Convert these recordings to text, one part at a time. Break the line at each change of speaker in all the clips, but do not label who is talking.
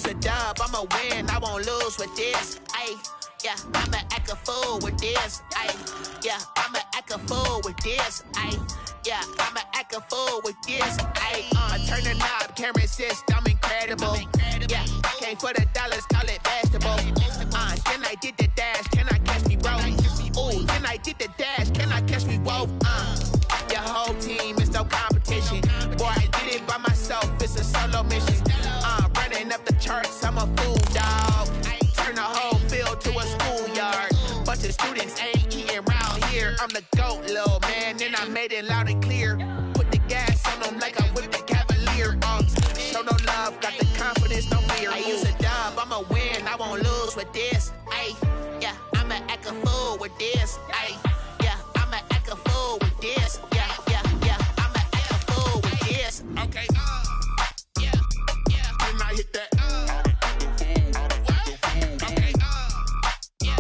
use a dub, I'ma win, I won't lose with this. Ayy, yeah, I'ma act a fool with this. Ayy, yeah, I'ma act a fool with this. Ayy, yeah, I'ma act a fool with this. Ayy, turn the knob, camera assist, I'm incredible. Yeah, came for the dollars, call it vegetable. Then I did the dash, can I catch me, bro? Ooh, then I did the dash, can I catch me, whoa? Your whole team is no competition. Boy, I did it by myself, it's a solo mission. Running up the charts, I'm a fool, dog. Turn the whole field to a schoolyard. Bunch of students ain't eating round here. I'm the GOAT, little man, and I made it loud and clear. Put the gas on them like I whipped the Cavalier. Show no love, got the confidence, no fear. I use a dub, I'ma win, I won't lose with this. Ayy, yeah, I'ma act a fool with this. Ayy, yeah, I'ma act a fool with this. Yeah, yeah, yeah, I'ma act a fool with this. Okay, yeah, yeah, when I hit that. Okay, yeah,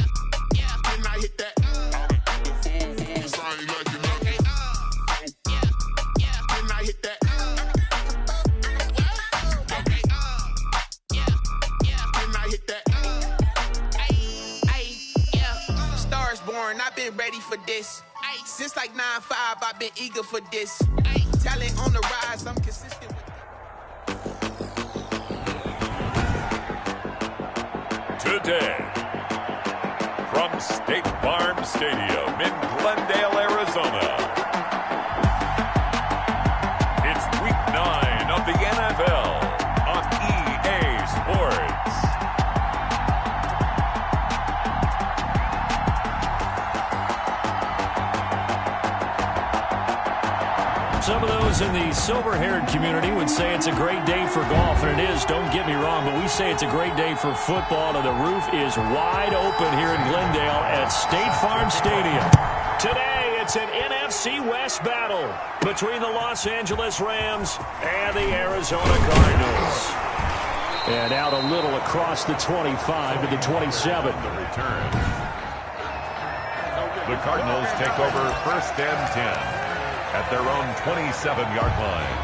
yeah, when I hit that. I've been ready for this. Since like 9-5, I've been eager for this. Talent on the rise, I'm consistent with
Today, from State Farm Stadium in Glendale, Arizona, it's Week 9 of the NFL on EA Sports.
Some of those in the silver-haired community would say it's a great day for golf, and it is, don't get me wrong, but we say it's a great day for football, and the roof is wide open here in Glendale at State Farm Stadium. Today, it's an NFC West battle between the Los Angeles Rams and the Arizona Cardinals. And out a little across the 25 to the 27.
The return. The Cardinals take over 1st and 10. At their own 27-yard line.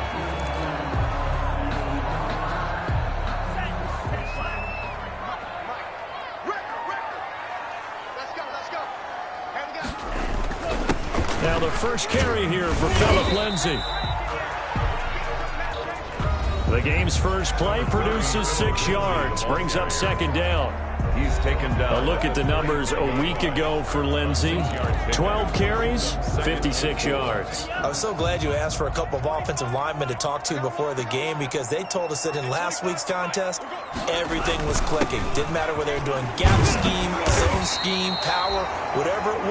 Now the first carry here for Phillip Lindsay. The game's first play produces 6 yards, brings up 2nd down.
He's taken down.
A look at the numbers a week ago for Lindsay. 12 carries, 56 yards.
I was so glad you asked for a couple of offensive linemen to talk to before the game because they told us that in last week's contest, everything was clicking. Didn't matter whether they were doing gap scheme, zone scheme, power, whatever it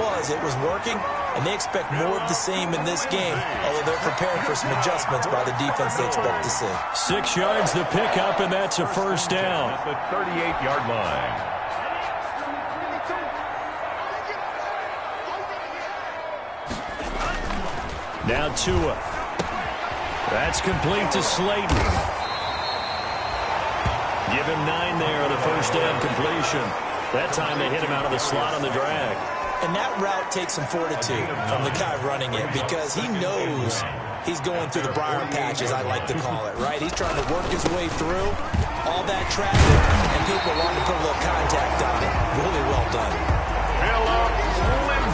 was working. And they expect more of the same in this game, although they're prepared for some adjustments by the defense they expect to see.
6 yards the pickup, and that's a 1st down.
At the 38-yard line.
Now Tua. That's complete to Slayton. Give him 9 there on the 1st down completion. That time they hit him out of the slot on the drag.
And that route takes some fortitude from the guy running it because he knows he's going through the briar patch, as I like to call it, right? He's trying to work his way through all that traffic, and people want to put a little contact on it. Really well done.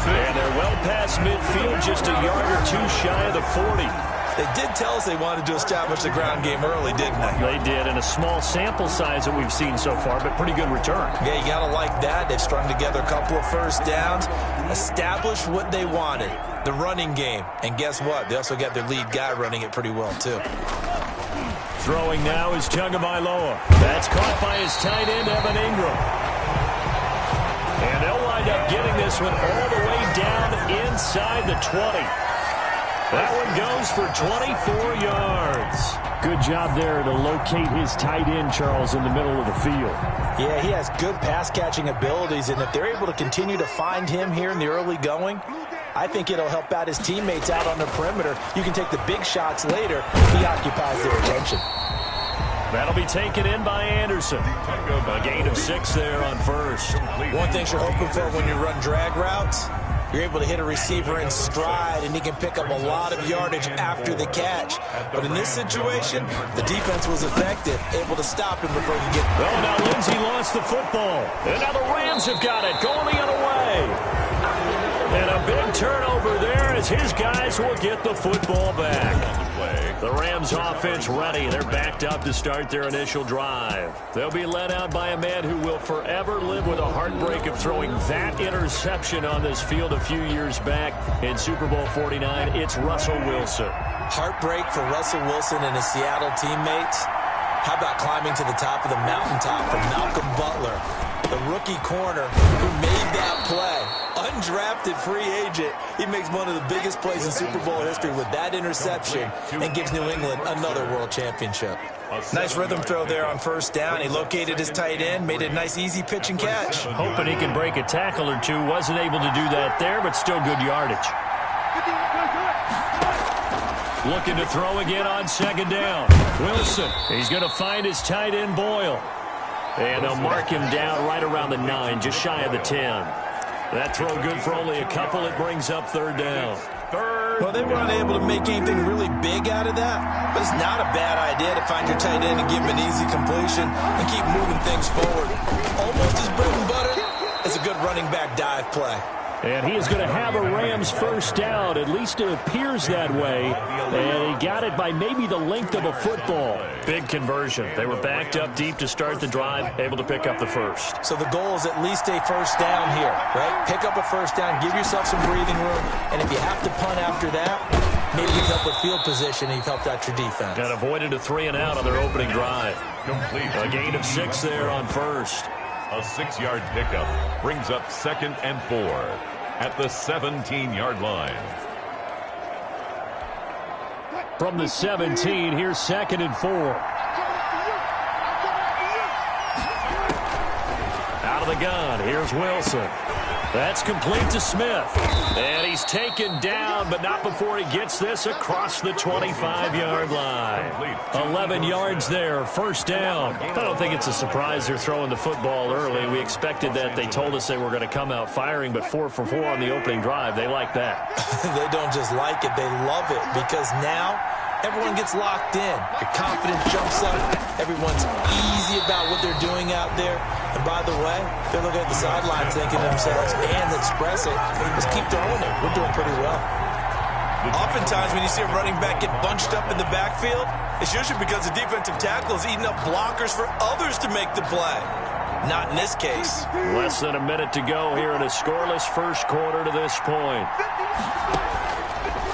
And they're well past midfield, just a yard or 2 shy of the 40.
They did tell us they wanted to establish the ground game early, didn't they?
They did, and a small sample size that we've seen so far, but pretty good return.
Yeah, you got to like that. They've strung together a couple of 1st downs, established what they wanted, the running game. And guess what? They also got their lead guy running it pretty well, too.
Throwing now is Tagovailoa. That's caught by his tight end, Evan Ingram. And they'll wind up getting this one all the way down inside the 20. That one goes for 24 yards. Good job there to locate his tight end, Charles, in the middle of the field.
Yeah, he has good pass-catching abilities, and if they're able to continue to find him here in the early going, I think it'll help out his teammates out on the perimeter. You can take the big shots later if he occupies their attention.
That'll be taken in by Anderson. A gain of 6 there on 1st.
One thing you're hoping for when you run drag routes, You're able to hit a receiver in stride, and he can pick up a lot of yardage after the catch. But in this situation, the defense was effective, able to stop him before he could get...
Oh, now Lindsey lost the football. And now the Rams have got it, going the other way. And a big turnover there as his guys will get the football back. The Rams offense ready. They're backed up to start their initial drive. They'll be led out by a man who will forever live with a heartbreak of throwing that interception on this field a few years back in Super Bowl 49. It's Russell Wilson.
Heartbreak for Russell Wilson and his Seattle teammates. How about climbing to the top of the mountaintop for Malcolm Butler, the rookie corner who made that play? Undrafted free agent. He makes one of the biggest plays in Super Bowl history with that interception and gives New England another world championship. Nice rhythm throw there on first down. He located his tight end, made a nice easy pitch and catch.
Hoping he can break a tackle or two. Wasn't able to do that there, but still good yardage. Looking to throw again on second down. Wilson, he's going to find his tight end Boyle. And they'll mark him down right around the 9, just shy of the 10. That throw good for only a couple. It brings up third down.
Well, they were unable to make anything really big out of that, but it's not a bad idea to find your tight end and give him an easy completion and keep moving things forward. Almost as bread and butter as a good running back dive play.
And he is going to have a Rams first down. At least it appears that way. And he got it by maybe the length of a football. Big conversion. They were backed up deep to start the drive, able to pick up the first.
So the goal is at least a first down here, right? Pick up a first down, give yourself some breathing room, and if you have to punt after that, maybe you've helped with field position and you've helped out your defense.
And avoided a 3-and-out on their opening drive. A gain of 6 there on first.
A 6-yard pickup brings up 2nd and 4 at the 17-yard line.
From the 17, here's 2nd and 4. Out of the gun, here's Wilson. That's complete to Smith. And he's taken down, but not before he gets this across the 25-yard line. 11 yards there, first down. I don't think it's a surprise they're throwing the football early. We expected that. They told us they were going to come out firing, but 4 for 4 on the opening drive. They like that.
They don't just like it, they love it, because now everyone gets locked in. Your confidence jumps up. Everyone's easy about what they're doing out there. And by the way, they're looking at the sidelines thinking to themselves and expressing, let's keep throwing it. We're doing pretty well. Oftentimes when you see a running back get bunched up in the backfield, it's usually because the defensive tackle is eating up blockers for others to make the play. Not in this case.
Less than a minute to go here in a scoreless first quarter to this point.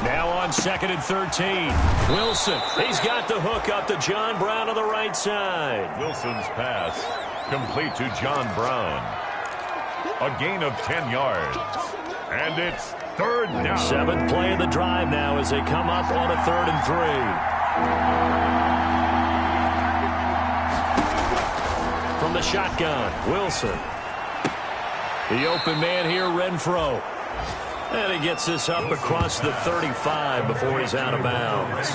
Now on 2nd and 13. Wilson, he's got the hook up to John Brown on the right side.
Wilson's pass complete to John Brown. A gain of 10 yards. And it's 3rd down.
7th play of the drive now as they come up on a 3rd and 3. From the shotgun, Wilson. The open man here, Renfro. And he gets this up across the 35 before he's out of bounds.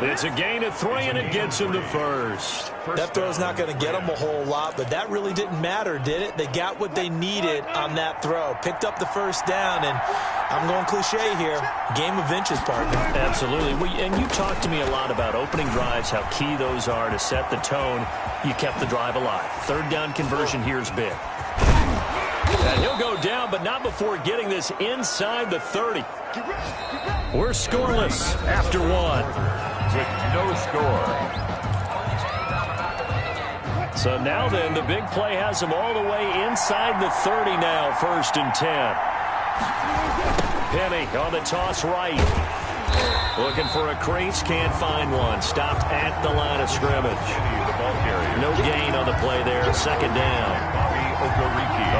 It's a gain of 3, and it gets him to first.
That throw's not going to get them a whole lot, but that really didn't matter, did it? They got what they needed on that throw. Picked up the first down, and I'm going cliche here. Game of inches, partner.
Absolutely. And you talked to me a lot about opening drives, how key those are to set the tone. You kept the drive alive. 3rd down conversion here is big. And he'll go down, but not before getting this inside the 30. We're scoreless after 1.
With no score.
So now then, the big play has him all the way inside the 30 now, 1st and 10. Penny on the toss right. Looking for a crease, can't find one. Stopped at the line of scrimmage. No gain on the play there, 2nd down.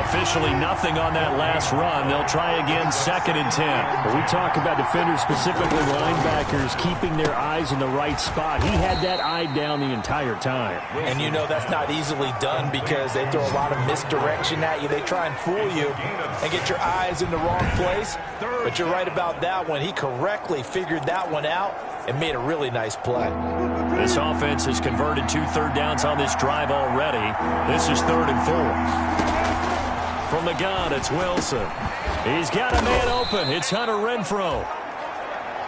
Officially nothing on that last run. They'll try again, 2nd and 10.
When we talk about defenders, specifically linebackers, keeping their eyes in the right spot. He had that eye down the entire time.
And you know that's not easily done because they throw a lot of misdirection at you. They try and fool you and get your eyes in the wrong place. But you're right about that one. He correctly figured that one out and made a really nice play.
This offense has converted 2 third downs on this drive already. This is 3rd and 4. From the gun, it's Wilson. He's got a man open. It's Hunter Renfrow.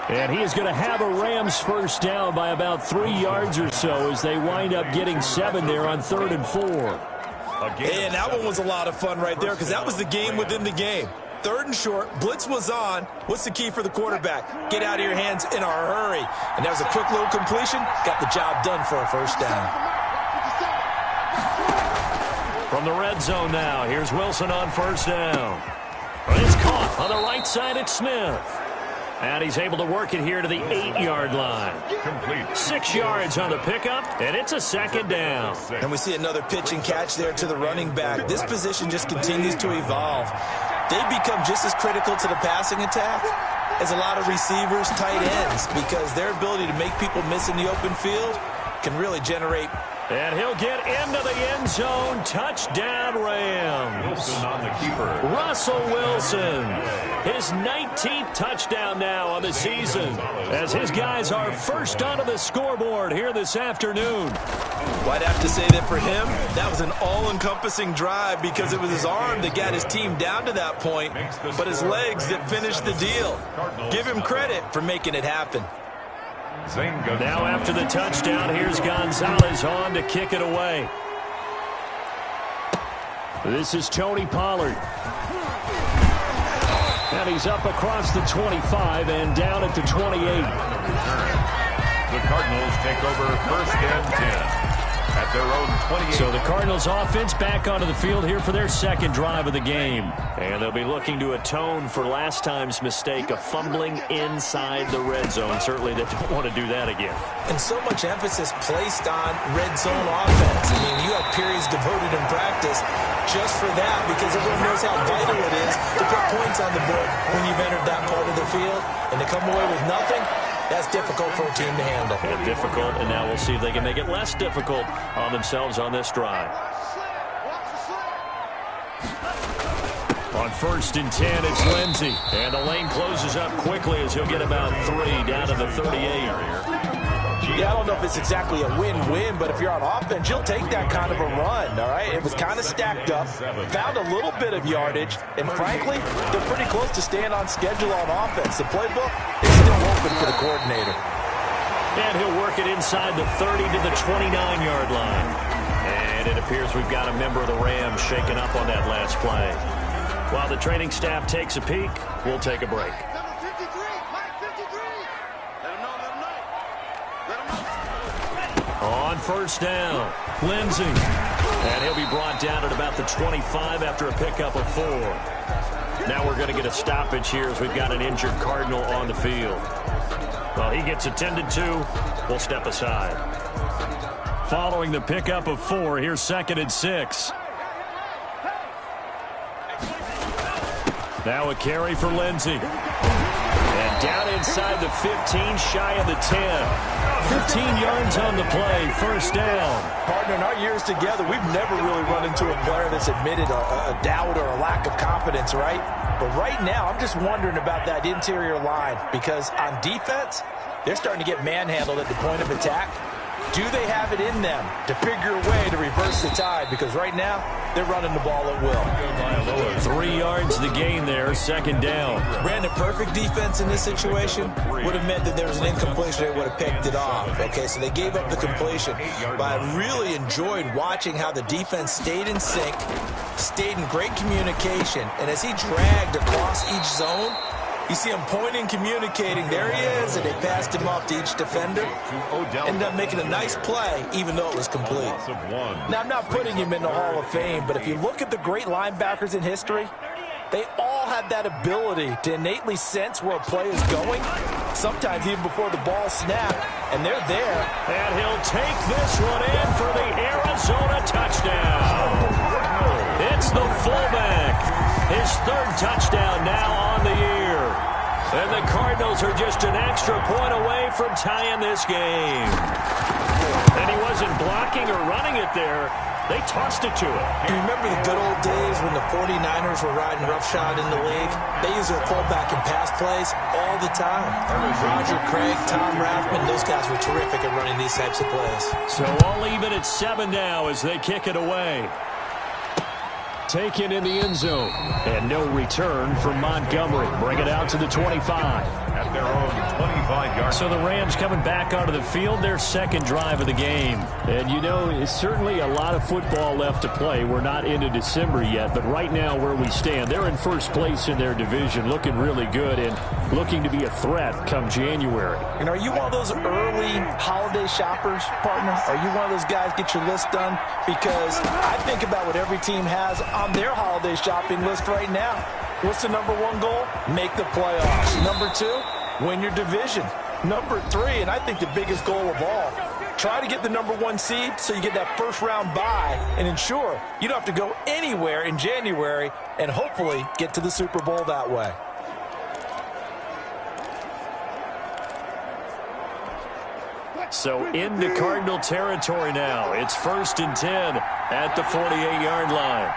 And he is going to have a Rams first down by about 3 yards or so as they wind up getting 7 there on 3rd and 4.
And that one was a lot of fun right there because that was the game within the game. 3rd and short, blitz was on. What's the key for the quarterback? Get out of your hands in a hurry. And that was a quick little completion. Got the job done for a first down.
From the red zone now, here's Wilson on first down. It's caught on the right side. It's Smith. And he's able to work it here to the 8-yard line.
Complete.
6 yards on the pickup, and it's a second down.
And we see another pitch and catch there to the running back. This position just continues to evolve. They become just as critical to the passing attack as a lot of receivers, tight ends, because their ability to make people miss in the open field can really generate.
And he'll get into the end zone. Touchdown, Rams.
Wilson on the keeper.
Russell Wilson. His 19th touchdown now on the season as his guys are first onto the scoreboard here this afternoon.
Well, I'd have to say that for him, that was an all-encompassing drive because it was his arm that got his team down to that point, but his legs that finished the deal. Give him credit for making it happen.
Now after the touchdown, here's Gonzalez on to kick it away. This is Tony Pollard. And he's up across the 25 and down at the 28.
The Cardinals take over 1st and 10 at their own 28.
So the Cardinals offense back onto the field here for their second drive of the game. And they'll be looking to atone for last time's mistake of fumbling inside the red zone. Certainly they don't want to do that again.
And so much emphasis placed on red zone offense. I mean, you have periods devoted in practice just for that because everyone knows how vital it is to put points on the board when you've entered that part of the field. And to come away with nothing, that's difficult for a team to handle.
And difficult, and now we'll see if they can make it less difficult on themselves on this drive. On 1st and 10, it's Lindsey. And the lane closes up quickly as he'll get about 3 down to the 38.
Yeah, I don't know if it's exactly a win-win, but if you're on offense, you'll take that kind of a run, all right? It was kind of stacked up, found a little bit of yardage, and frankly, they're pretty close to staying on schedule on offense. The playbook is still open for the coordinator.
And he'll work it inside the 30 to the 29-yard line. And it appears we've got a member of the Rams shaken up on that last play. While the training staff takes a peek, we'll take a break. On first down, Lindsey. And he'll be brought down at about the 25 after a pickup of 4. Now we're going to get a stoppage here as we've got an injured Cardinal on the field. Well, he gets attended to. We'll step aside. Following the pickup of 4, here's 2nd and 6. Now a carry for Lindsey. And down inside the 15, shy of the 10. 15 yards on the play, first down.
Partner, in our years together, we've never really run into a player that's admitted a doubt or a lack of confidence, right? But right now, I'm just wondering about that interior line because on defense, they're starting to get manhandled at the point of attack. Do they have it in them to figure a way to reverse the tide? Because right now, they're running the ball at will.
3 yards the gain there, second down.
Brandon, perfect defense in this situation would have meant that there was an incompletion. They would have picked it off. Okay, so they gave up the completion. But I really enjoyed watching how the defense stayed in sync, stayed in great communication. And as he dragged across each zone, you see him pointing, communicating. There he is, and they passed him off to each defender. Ended up making a nice play, even though it was complete. Now, I'm not putting him in the Hall of Fame, but if you look at the great linebackers in history, they all have that ability to innately sense where a play is going, sometimes even before the ball snapped, and they're there.
And he'll take this one in for the Arizona touchdown. It's the fullback. His 3rd touchdown now on the year. And the Cardinals are just an extra point away from tying this game. And he wasn't blocking or running it there. They tossed it to him.
You remember the good old days when the 49ers were riding roughshod in the league? They use their fullback in pass plays all the time. Roger Craig, Tom Rathman, those guys were terrific at running these types of plays.
So all even at 7 now as they kick it away.
taken in the end zone. And no return from Montgomery. Bring it out to the 25.
At their own 25-yard.
So the Rams coming back onto the field, their second drive of the game.
And you know, it's certainly a lot of football left to play. We're not into December yet, but right now where we stand, they're in first place in their division, looking really good and looking to be a threat come January.
And are you one of those early holiday shoppers, partner? Are you one of those guys get your list done? Because I think about what every team has on their holiday shopping list right now. What's the number one goal? Make the playoffs. Number two, win your division. Number three, and I think the biggest goal of all, try to get the number one seed so you get that first round bye and ensure you don't have to go anywhere in January and hopefully get to the Super Bowl that way.
So into Cardinal territory now. It's 1st and 10 at the 48-yard line.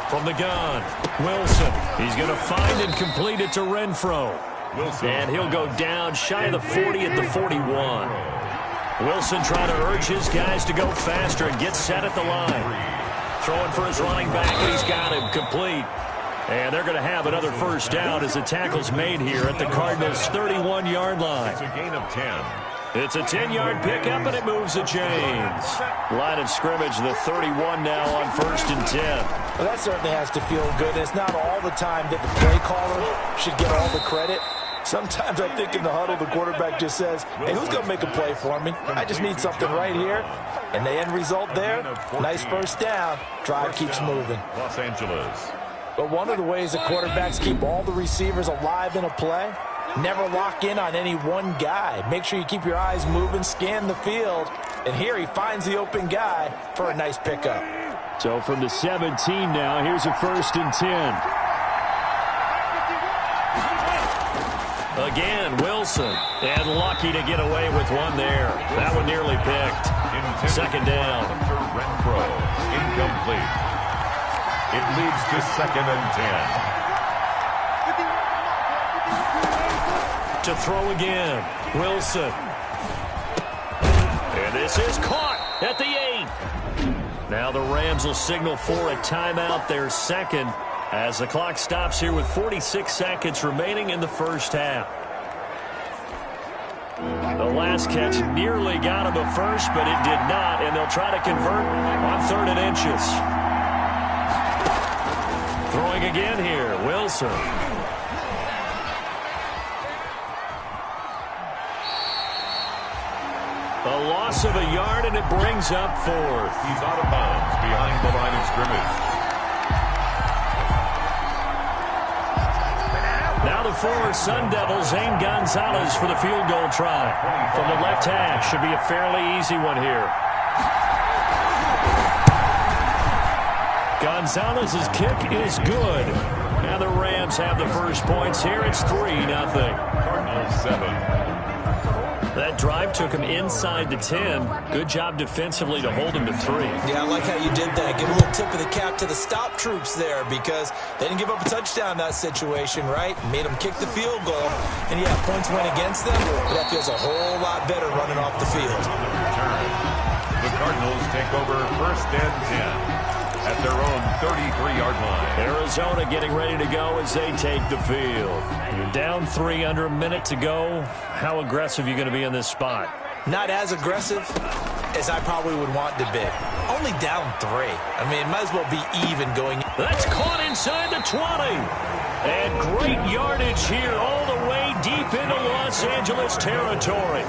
From the gun, Wilson. He's going to find and complete it to Renfro.
Wilson.
And he'll go down shy of the 40 at the 41. Wilson trying to urge his guys to go faster and get set at the line. Throwing for his running back, and he's got him complete. And they're going to have another first down as the tackle's made here at the Cardinals' 31-yard line.
It's a gain of 10.
It's a 10-yard pickup, and it moves the chains. Line of scrimmage, the 31 now on 1st and 10.
Well, that certainly has to feel good. It's not all the time that the play caller should get all the credit. Sometimes I think in the huddle, the quarterback just says, hey, who's going to make a play for me? I just need something right here. And the end result there, nice first down. Drive keeps moving.
Los Angeles.
But one of the ways that quarterbacks keep all the receivers alive in a play, never lock in on any one guy. Make sure you keep your eyes moving, scan the field. And here he finds the open guy for a nice pickup.
So from the 17 now, here's a 1st and 10.
Again, Wilson. And lucky to get away with one there. That one nearly picked. Second down.
Renfro. Incomplete. It leads to 2nd and 10.
To throw again. Wilson. And this is caught at the 8. Now the Rams will signal for a timeout, their second, as the clock stops here with 46 seconds remaining in the first half. The last catch nearly got him a first, but it did not, and they'll try to convert on 3rd and inches. Throwing again here, Wilson. A loss of a yard, and it brings up 4th.
He's out of bounds behind the line of scrimmage.
Now the former Sun Devil, Zane Gonzalez, for the field goal try. From the left hash, should be a fairly easy one here. Gonzalez's kick is good. Now the Rams have the first points here. It's 3-0.
Cardinals 7.
That drive took him inside the 10. Good job defensively to hold him to 3.
Yeah, I like how you did that. Give a little tip of the cap to the stop troops there because they didn't give up a touchdown in that situation, right? Made them kick the field goal. And, yeah, points went against them, but that feels a whole lot better running off the field.
The Cardinals take over 1st and 10 at their own 33-yard line.
Arizona getting ready to go as they take the field. You're down 3, under a minute to go. How aggressive are you going to be in this spot?
Not as aggressive as I probably would want to be. Only down 3. I mean, it might as well be even going.
That's caught inside the 20. And great yardage here all the way deep into Los Angeles territory.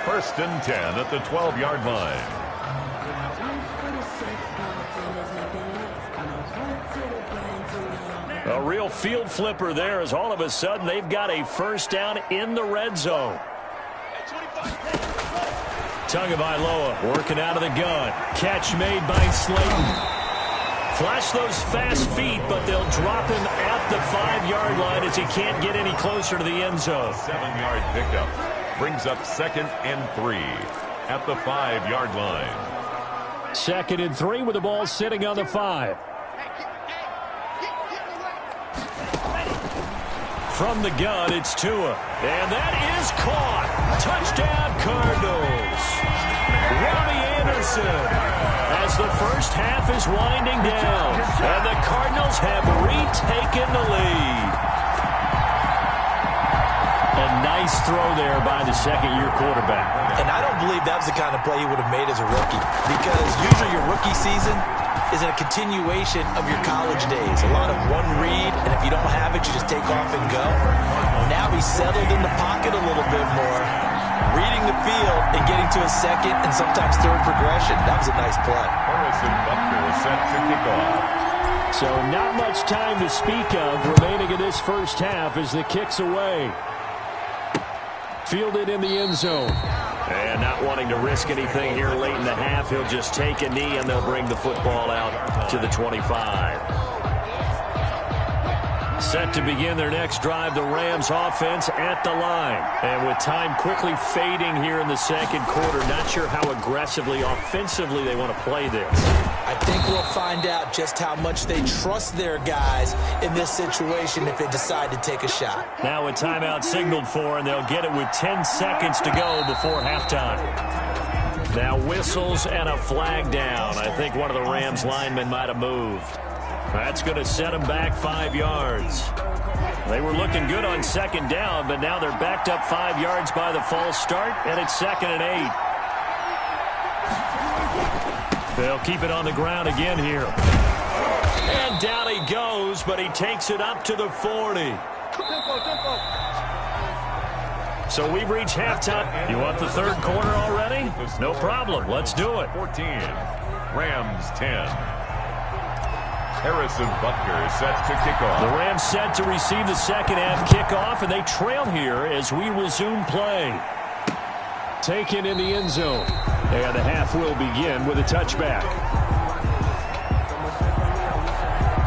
1st and 10 at the 12-yard line.
A real field flipper there as all of a sudden they've got a first down in the red zone. Tagovailoa working out of the gun. Catch made by Slayton. Flash those fast feet, but they'll drop him at the 5-yard line as he can't get any closer to the end zone.
7-yard pickup brings up 2nd and 3 at the 5-yard line.
2nd and 3 with the ball sitting on the 5.
From the gun, it's Tua. And that is caught. Touchdown, Cardinals. Robbie Wilson. As the first half is winding down, and the Cardinals have retaken the lead. A nice throw there by the second-year quarterback.
And I don't believe that was the kind of play he would have made as a rookie, because usually your rookie season is a continuation of your college days. A lot of one read, and if you don't have it, you just take off and go. Now he's settled in the pocket a little bit more, reading the field and getting to a second and sometimes third progression. That was a nice play.
Harrison Butker is set to kick off.
So not much time to speak of remaining in this first half as the kick's away. Fielded in the end zone.
And not wanting to risk anything here late in the half, he'll just take a knee and they'll bring the football out to the 25. Set to begin their next drive, the Rams offense at the line. And with time quickly fading here in the second quarter, not sure how aggressively, offensively they want to play this.
I think we'll find out just how much they trust their guys in this situation if they decide to take a shot.
Now a timeout signaled for, and they'll get it with 10 seconds to go before halftime. Now whistles and a flag down. I think one of the Rams linemen might have moved. That's going to set them back 5 yards. They were looking good on second down, but now they're backed up 5 yards by the false start, and it's 2nd and 8. They'll keep it on the ground again here. And down he goes, but he takes it up to the 40. So we've reached halftime. You want the third quarter already? No problem. Let's do it.
14. Rams 10. Harrison Butker set to kick off.
The Rams set to receive the second half kickoff, and they trail here as we resume play.
Taken in the end zone. And the half will begin with a touchback.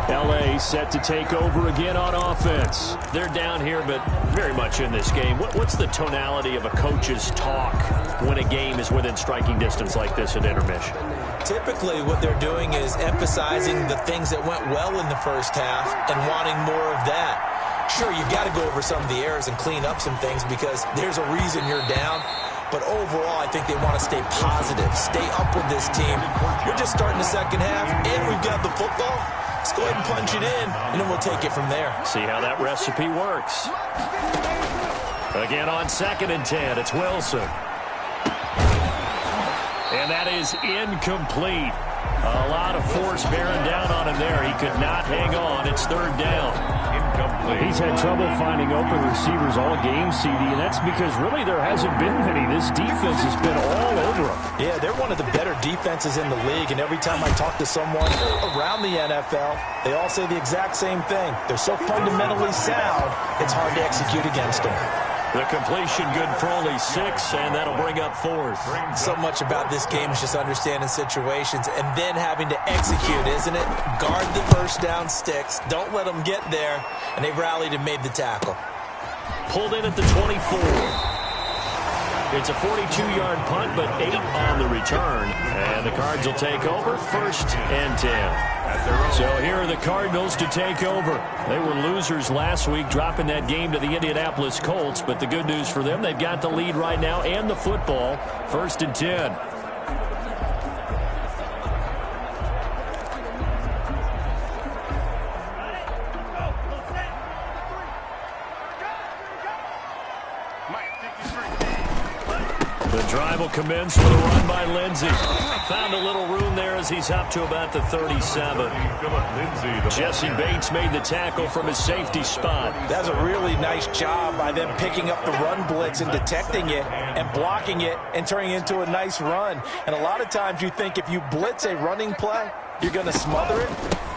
L.A. set to take over again on offense.
They're down here, but very much in this game. What's the tonality of a coach's talk when a game is within striking distance like this at intermission?
Typically, what they're doing is emphasizing the things that went well in the first half and wanting more of that. Sure, you've got to go over some of the errors and clean up some things because there's a reason you're down. But overall, I think they want to stay positive, stay up with this team. We're just starting the second half, and we've got the football. Let's go ahead and punch it in, and then we'll take it from there.
See how that recipe works. Again on 2nd and 10, it's Wilson. And that is incomplete. A lot of force bearing down on him there. He could not hang on. It's 3rd down.
Incomplete.
He's had trouble finding open receivers all game, CD, and that's because really there hasn't been many. This defense has been all over him.
Yeah, they're one of the better defenses in the league, and every time I talk to someone around the NFL, they all say the exact same thing. They're so fundamentally sound, it's hard to execute against them.
The completion good for only 6, and that'll bring up 4th.
So much about this game is just understanding situations and then having to execute, isn't it? Guard the first down sticks. Don't let them get there. And they rallied and made the tackle.
Pulled in at the 24. It's a 42-yard punt, but 8 on the return. And the Cards will take over 1st and 10. So here are the Cardinals to take over. They were losers last week, dropping that game to the Indianapolis Colts. But the good news for them, they've got the lead right now and the football. 1st and 10. The drive will commence with a run by Lindsey. Found a little room there as he's up to about the 37. Jesse Bates made the tackle from his safety spot.
That's a really nice job by them picking up the run blitz and detecting it and blocking it and turning it into a nice run. And a lot of times you think if you blitz a running play, you're going to smother it.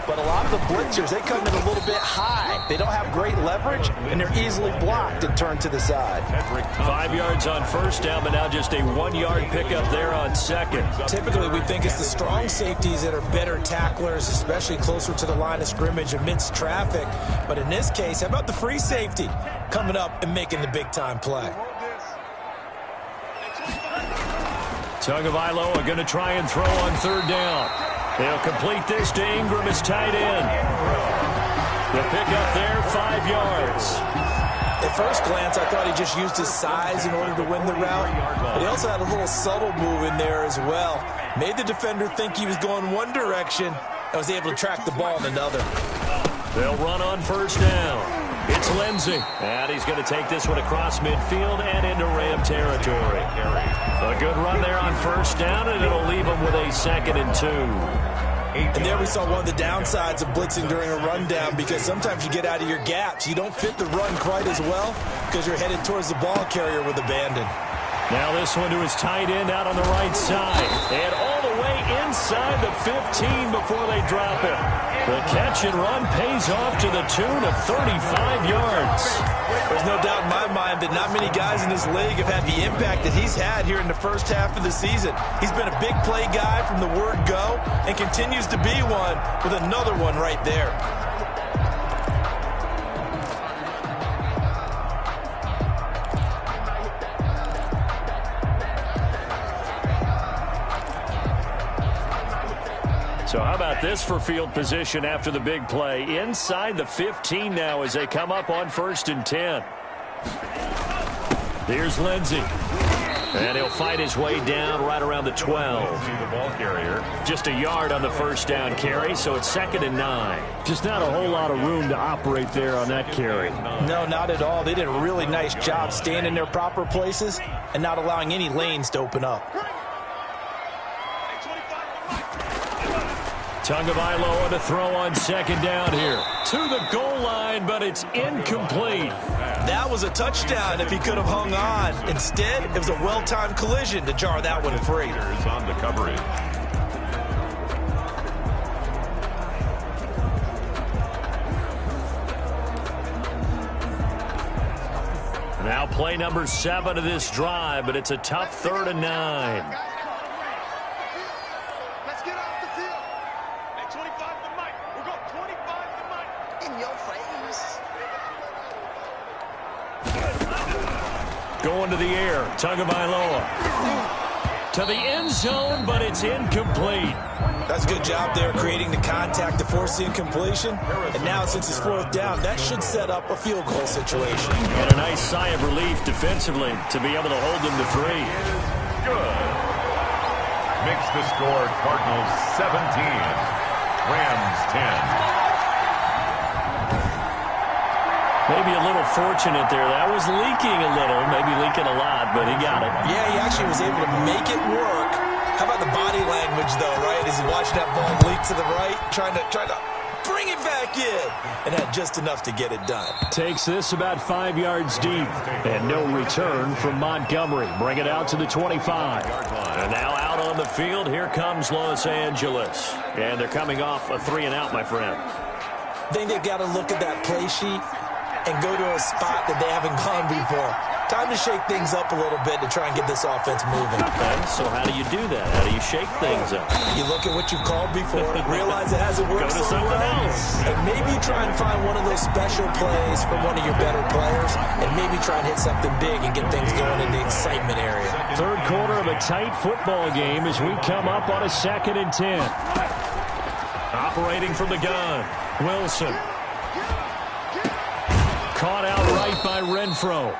But a lot of the blitzers, they come in a little bit high. They don't have great leverage, and they're easily blocked and turned to the side.
5 yards on 1st down, but now just a 1-yard pickup there on 2nd.
Typically, we think it's the strong safeties that are better tacklers, especially closer to the line of scrimmage amidst traffic. But in this case, how about the free safety coming up and making the big-time play?
Tagovailoa are going to try and throw on 3rd down. They'll complete this to Ingram as tight end. The pickup there, 5 yards.
If first glance, I thought he just used his size in order to win the route. But he also had a little subtle move in there as well. Made the defender think he was going one direction and was able to track the ball in another.
They'll run on first down. It's Lindsey. And he's going to take this one across midfield and into Ram territory. A good run there on first down, and it'll leave him with a 2nd and 2.
And there we saw one of the downsides of blitzing during a rundown, because sometimes you get out of your gaps. You don't fit the run quite as well because you're headed towards the ball carrier with abandon.
Now this one to his tight end out on the right side. And all the way inside the 15 before they drop it. The catch and run pays off to the tune of 35 yards.
There's no doubt in my mind that not many guys in this league have had the impact that he's had here in the first half of the season. He's been a big play guy from the word go and continues to be one with another one right there.
So how about this for field position after the big play? Inside the 15 now as they come up on 1st and 10. Here's Lindsey. And he'll fight his way down right around the 12.
See the ball carrier.
Just a yard on the first down carry, so it's 2nd and 9.
Just not a whole lot of room to operate there on that carry.
No, not at all. They did a really nice job staying in their proper places and not allowing any lanes to open up.
Tagovailoa to throw on 2nd down here. To the goal line, but it's incomplete.
That was a touchdown if he could have hung on. Instead, it was a well-timed collision to jar that one free.
On the coverage.
Now play number 7 of this drive, but it's a tough 3rd and 9. Going to the air, Tagovailoa. To the end zone, but it's incomplete.
That's a good job there, creating the contact to force the incompletion. And now, since it's 4th down, that should set up a field goal situation.
And a nice sigh of relief defensively to be able to hold them to 3.
Good. Makes the score Cardinals 17, Rams 10.
Maybe a little fortunate there. That was leaking a little, maybe leaking a lot, but he got it.
Yeah, he actually was able to make it work. How about the body language, though, right? As he watched that ball leak to the right, trying to bring it back in, and had just enough to get it done.
Takes this about 5 yards deep, and no return from Montgomery. Bring it out to the 25.
And now out on the field, here comes Los Angeles. And they're coming off a 3-and-out, my friend.
I think they've got to look at that play sheet and go to a spot that they haven't gone before. Time to shake things up a little bit to try and get this offense moving.
Okay, so how do you do that? How do you shake things up?
You look at what you've called before, realize it hasn't worked
Go to
so
something
well,
else.
and maybe try and find one of those special plays from one of your better players, and maybe try and hit something big and get things going in the excitement area.
3rd quarter of a tight football game as we come up on a 2nd and 10.
Operating from the gun, Wilson. Caught out right by Renfro.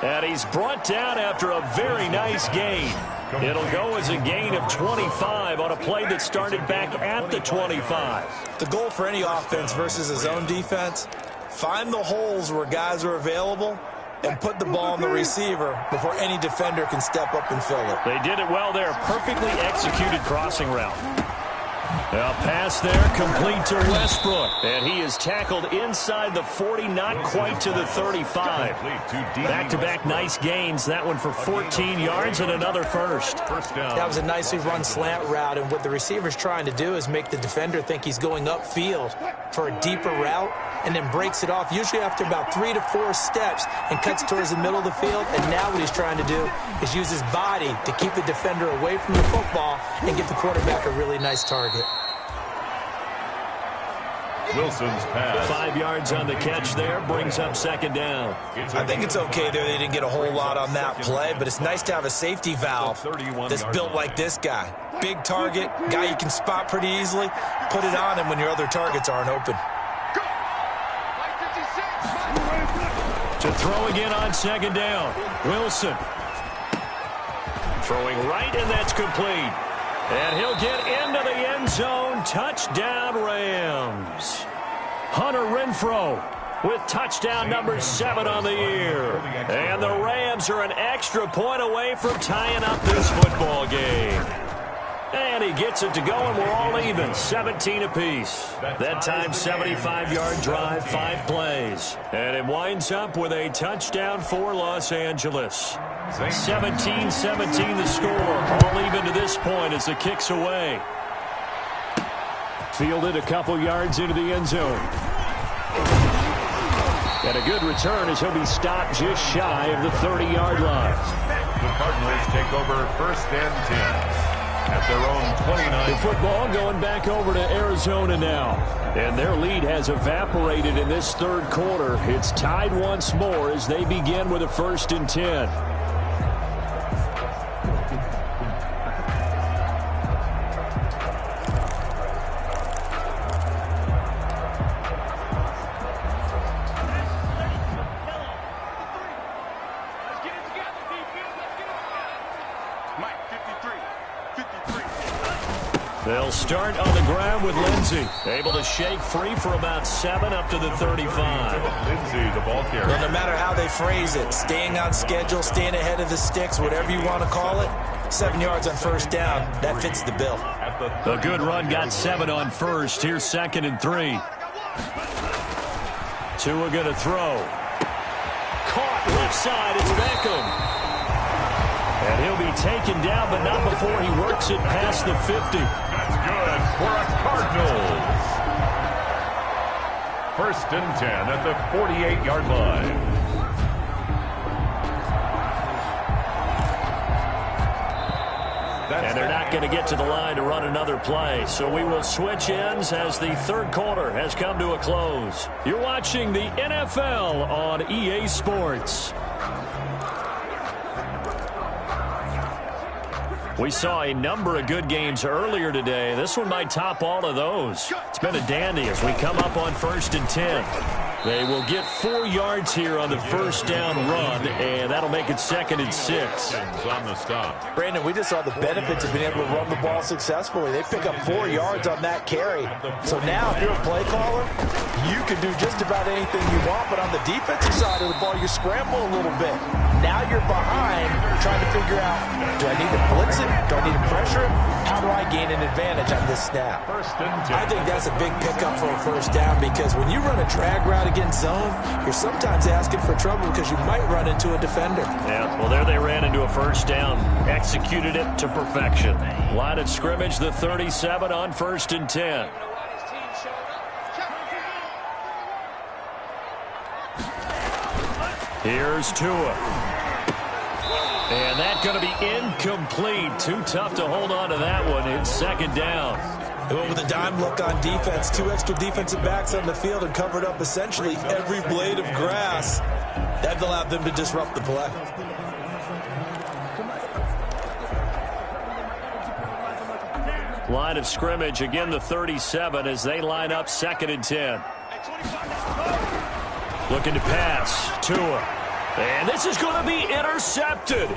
And he's brought down after a very nice gain. It'll go as a gain of 25 on a play that started back at the 25.
The goal for any offense versus a zone defense, find the holes where guys are available and put the ball on the receiver before any defender can step up and fill it.
They did it well there. Perfectly executed crossing route. A pass there, complete to Westbrook. And he is tackled inside the 40, not quite to the 35. Back-to-back nice gains. That one for 14 yards and another first.
That was a nicely run slant route, and what the receiver's trying to do is make the defender think he's going upfield for a deeper route, and then breaks it off, usually after about 3 to 4 steps, and cuts towards the middle of the field. And now what he's trying to do is use his body to keep the defender away from the football and get the quarterback a really nice target.
Wilson's pass.
5 yards on the catch there, brings up 2nd down.
I think it's okay there. They didn't get a whole lot on that play, but it's nice to have a safety valve that's built like this guy. Big target, guy you can spot pretty easily. Put it on him when your other targets aren't open.
To throw again on second down. Wilson. Throwing right, and that's complete. And he'll get into the end zone. Touchdown, Rams. Hunter Renfrow with touchdown number 7 on the year. And the Rams are an extra point away from tying up this football game. And he gets it to go, and we're all even, 17 apiece. That time, 75-yard drive, 5 plays. And it winds up with a touchdown for Los Angeles. 17-17 the score, all even to this point as the kick's away. Fielded a couple yards into the end zone. And a good return as he'll be stopped just shy of the 30-yard line.
The Cardinals take over 1st and 10. At their own 29.
The football going back over to Arizona now. And their lead has evaporated in this third quarter. It's tied once more as they begin with a 1st and 10. They'll start on the ground with Lindsey. Able to shake free for about 7 up to the 35.
Lindsey, the ball carrier.
Well, no matter how they phrase it, staying on schedule, staying ahead of the sticks, whatever you want to call it, 7 yards on 1st down, that fits the bill.
A good run got 7 on 1st. Here's 2nd and 3. Tua going to throw. Caught left side. It's Beckham. And he'll be taken down, but not before he works it past the 50.
That's good for a Cardinals. 1st and 10 at the 48-yard line.
And they're not going to get to the line to run another play. So we will switch ends as the third quarter has come to a close. You're watching the NFL on EA Sports. We saw a number of good games earlier today. This one might top all of those. It's been a dandy as we come up on 1st and 10. They will get 4 yards here on the 1st down run, and that'll make it 2nd and 6.
On the stop.
Brandon, we just saw the benefits of being able to run the ball successfully. They pick up 4 yards on that carry. So now, if you're a play caller, you can do just about anything you want, but on the defensive side of the ball, you scramble a little bit. Now you're behind, trying to figure out, do I need to blitz it? Do I need to pressure it? How do I gain an advantage on this snap?
1st and 10.
I think that's a big pickup for a 1st down because when you run a drag route against zone, you're sometimes asking for trouble because you might run into a defender.
Yeah, well, there they ran into a 1st down. Executed it to perfection. Line of scrimmage, the 37 on 1st and 10. Here's Tua. And that's going to be incomplete. Too tough to hold on to that one. It's 2nd down.
They went with a dime look on defense. 2 extra defensive backs on the field and covered up essentially every blade of grass. That allowed them to disrupt the play.
Line of scrimmage, again the 37 as they line up 2nd and 10. Looking to pass. Tua. And this is going to be intercepted.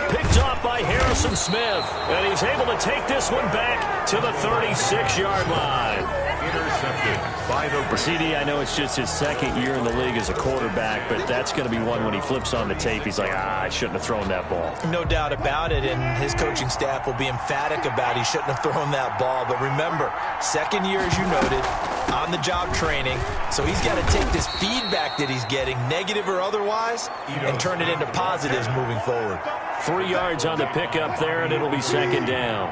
Picked off by Harrison Smith. And he's able to take this one back to the 36-yard line.
Intercepted by the
CD, I know it's just his 2nd year in the league as a quarterback, but that's going to be one when he flips on the tape, he's like, I shouldn't have thrown that ball.
No doubt about it, and his coaching staff will be emphatic about he shouldn't have thrown that ball. But remember, 2nd year, as you noted, on-the-job training, so he's got to take this feedback that he's getting, negative or otherwise, and turn it into positives moving forward.
3 yards on the pickup there, and it'll be 2nd down.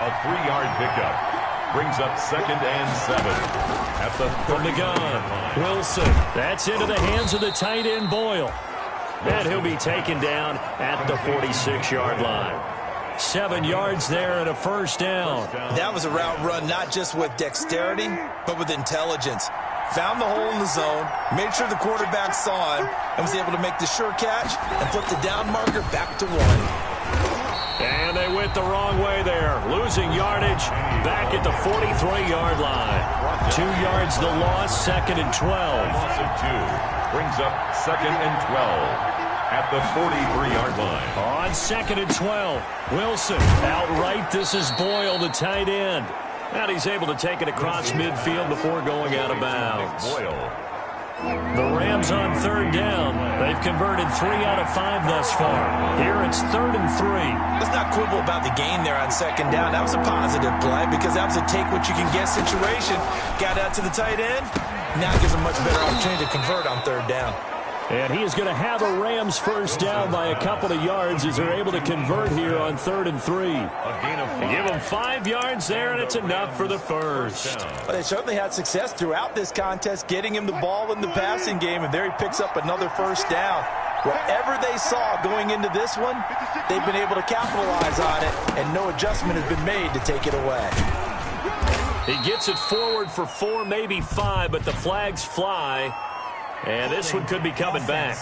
A 3-yard pickup brings up 2nd and 7 at the
from the gun. Wilson. That's into the hands of the tight end Boyle. And he'll be taken down at the 46-yard line. 7 yards there and a 1st down.
That was a route run not just with dexterity, but with intelligence. Found the hole in the zone, made sure the quarterback saw him, and was able to make the sure catch and flip the down marker back to 1.
And they went the wrong way there. Losing yardage back at the 43-yard line. 2 yards the loss, 2nd and 12.
Loss of 2 brings up 2nd and 12 at the 43-yard line.
On 2nd and 12, Wilson outright. This is Boyle, the tight end. And he's able to take it across midfield before going out of bounds.
Boyle.
The Rams on 3rd down. They've converted 3 out of 5 thus far. Here it's 3rd and 3.
Let's not quibble about the gain there on 2nd down. That was a positive play because that was a take-what-you-can-get situation. Got out to the tight end. Now gives a much better opportunity to convert on 3rd down.
And he is going to have a Rams first down by a couple of yards as they're able to convert here on 3rd and 3. Give him 5 yards there, and it's enough for the first.
But they certainly had success throughout this contest, getting him the ball in the passing game, and there he picks up another first down. Whatever they saw going into this one, they've been able to capitalize on it, and no adjustment has been made to take it away.
He gets it forward for 4, maybe 5, but the flags fly. And this one could be coming back.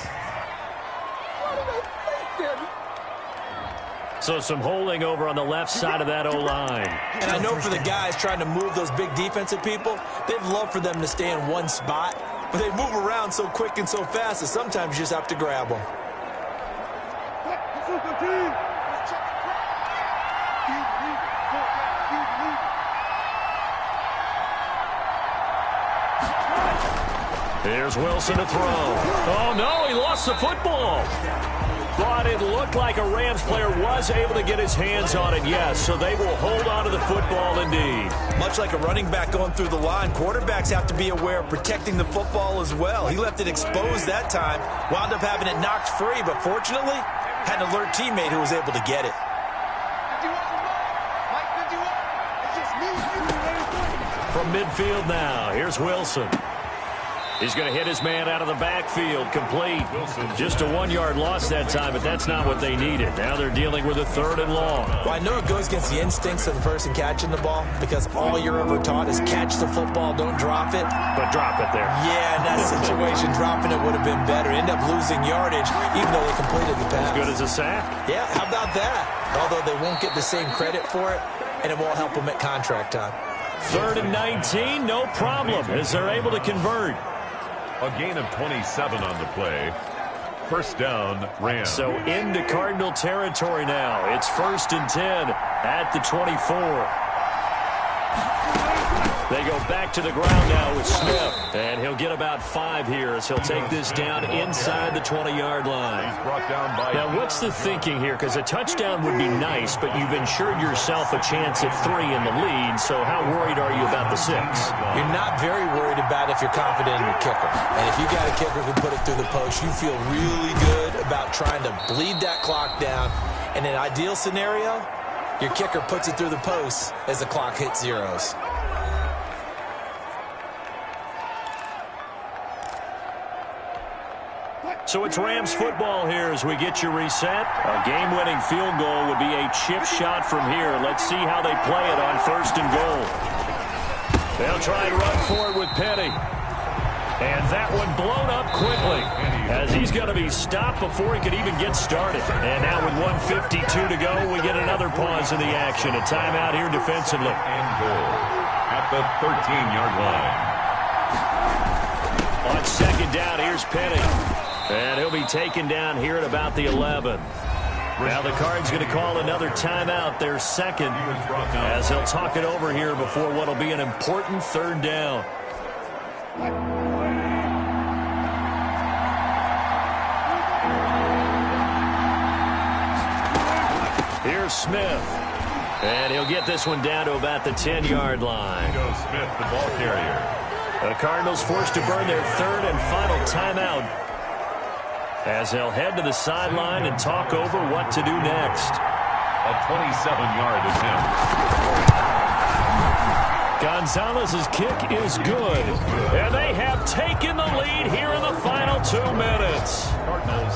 So some holding over on the left side of that O-line.
And I know for the guys trying to move those big defensive people, they'd love for them to stay in one spot. But they move around so quick and so fast that sometimes you just have to grab them.
Here's Wilson to throw. Oh, no, he lost the football. But it looked like a Rams player was able to get his hands on it, yes. So they will hold on to the football indeed.
Much like a running back going through the line, quarterbacks have to be aware of protecting the football as well. He left it exposed that time, wound up having it knocked free, but fortunately, had an alert teammate who was able to get it.
From midfield now, here's Wilson. He's going to hit his man out of the backfield, complete. Just a 1-yard loss that time, but that's not what they needed. Now they're dealing with a 3rd and long.
Well, I know it goes against the instincts of the person catching the ball because all you're ever taught is catch the football, don't drop it.
But drop it there.
Yeah, in that situation, dropping it would have been better. End up losing yardage, even though they completed the pass.
As good as a sack?
Yeah, how about that? Although they won't get the same credit for it, and it won't help them at contract time.
3rd and 19, no problem, as they're able to convert.
A gain of 27 on the play. First down, Rams.
So into Cardinal territory now. It's 1st and 10 at the 24. They go back to the ground now with Smith. And he'll get about 5 here as he'll take this down inside the 20-yard line.
He's brought down by
now, what's the thinking here? Because a touchdown would be nice, but you've ensured yourself a chance at 3 in the lead. So how worried are you about the 6?
You're not very worried about if you're confident in your kicker. And if you got a kicker who can put it through the post, you feel really good about trying to bleed that clock down. In an ideal scenario, your kicker puts it through the post as the clock hits zeros.
So it's Rams football here as we get you reset. A game-winning field goal would be a chip shot from here. Let's see how they play it on 1st and goal. They'll try and run for it with Petty. And that one blown up quickly as he's going to be stopped before he could even get started. And now with 1:52 to go, we get another pause in the action. A timeout here defensively.
And goal at the 13-yard line.
On 2nd down, here's Petty. And he'll be taken down here at about the 11. Now the Cards going to call another timeout, their 2nd, as he'll talk it over here before what will be an important 3rd down. Here's Smith. And he'll get this one down to about the 10-yard line.
Joe Smith, the ball carrier.
The Cardinals forced to burn their 3rd and final timeout as they'll head to the sideline and talk over what to do next.
A 27-yard attempt.
Gonzalez's kick is good. And they have taken the lead here in the final 2 minutes.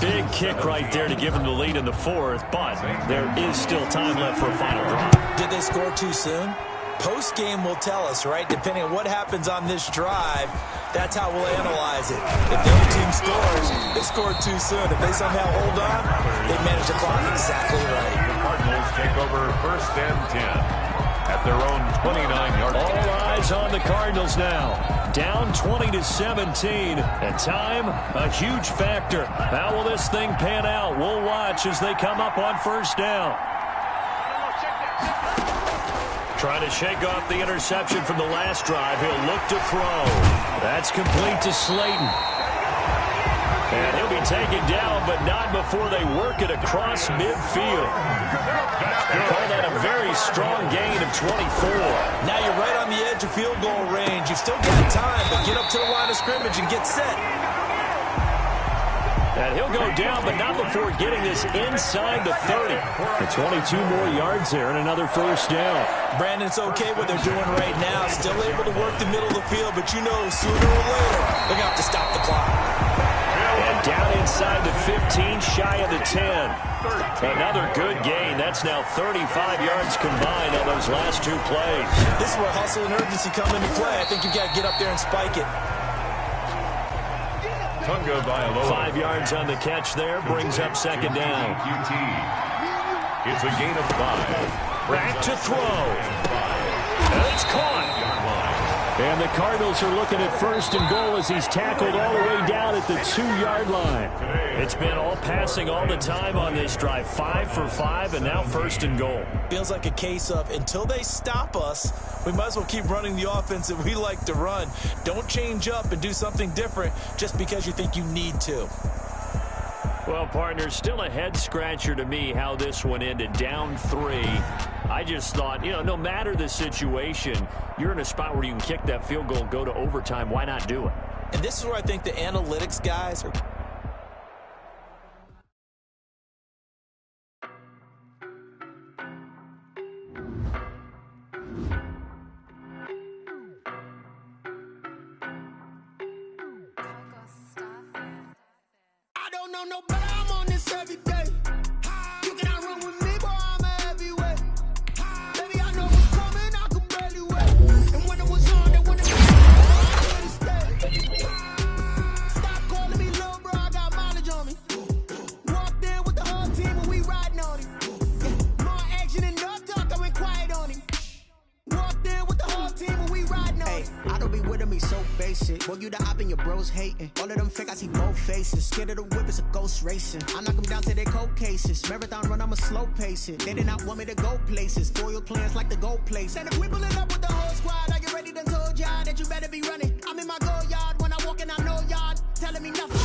Big kick right there to give them the lead in the 4th, but there is still time left for a final drive.
Did they score too soon? Post-game will tell us, right? Depending on what happens on this drive, that's how we'll analyze it. If the other team scores, they scored too soon. If they somehow hold on, they manage the clock exactly right.
The Cardinals take over 1st and 10 at at their own 29-yard line.
All eyes on the Cardinals now. Down 20-17. And time, a huge factor. How will this thing pan out? We'll watch as they come up on first down. Trying to shake off the interception from the last drive. He'll look to throw. That's complete to Slayton. And he'll be taken down, but not before they work it across midfield. Call that a very strong gain of 24.
Now you're right on the edge of field goal range. You've still got time, but get up to the line of scrimmage and get set.
And he'll go down, but not before getting this inside the 30. And 22 more yards there and another first down.
Brandon, it's okay what they're doing right now. Still able to work the middle of the field, but you know sooner or later they're going to have to stop the clock.
And down inside the 15, shy of the 10. Another good gain. That's now 35 yards combined on those last two plays.
This is where hustle and urgency come into play. I think you've got to get up there and spike it.
5 yards on the catch there. Brings up second down.
It's a gain of 5.
Back to throw. And it's caught. And the Cardinals are looking at first and goal as he's tackled all the way down at the 2-yard line. It's been all passing all the time on this drive. 5 for 5, and now first and goal.
Feels like a case of until they stop us, we might as well keep running the offense that we like to run. Don't change up and do something different just because you think you need to.
Well, partner, still a head-scratcher to me how this one ended. Down 3. I just thought, no matter the situation, you're in a spot where you can kick that field goal, go to overtime. Why not do it?
And this is where I think the analytics guys are...
I don't know no better, I'm on this every day. You cannot run with me, boy, I'm a heavyweight. Baby, I know what's coming, I could barely wait. And when it was on, they wanted me to stay. Stop calling me little bro, I got mileage on me. Walked in with the whole team and we riding on him. More action and no talk, I went quiet on him. Walked in with the whole team and we riding on him.
I don't be with me so basic. Boy, you the op and your bros hating. All of them fake, I see both faces. Scared of the whip, it's a ghost racing. I knock them down to their cold cases. Marathon run, I'ma slow pace it. They did not want me to go places. Foil plans like the gold place. And if we pulling up with the whole squad, are you ready? Done told y'all that you better be running. I'm in my go yard when I walk in, I know y'all telling me nothing.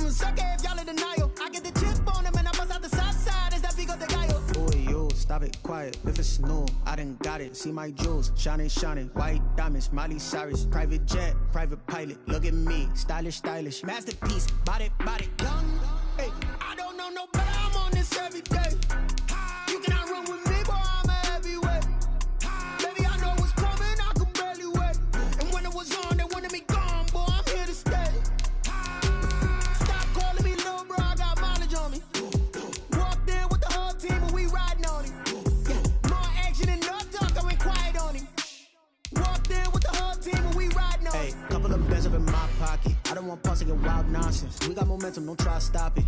Suck it if y'all in denial. I get the chip on them and I bust out the south side. Is that Vigo de Gallo? Boy, yo, stop it, quiet. If it's new, I done got it. See my jewels, shining, shining. White diamonds, Miley Cyrus. Private jet, private pilot. Look at me, stylish, stylish. Masterpiece, body, young.
Hey, I don't know no better, I'm on this every day. You cannot run with me, boy, I'm a heavyweight. Baby, I know what's coming, I could barely wait. And when it was on, they wanted me gone, boy, I'm here to stay. Stop calling me little bro, I got mileage on me. Walked in with the whole team and we riding on him. More action and no talk, I went quiet on him. Walked in with the whole team and we riding on him.
Hey, couple of bands up in my pocket. I don't want pause to get wild nonsense. We got momentum, don't try to stop it.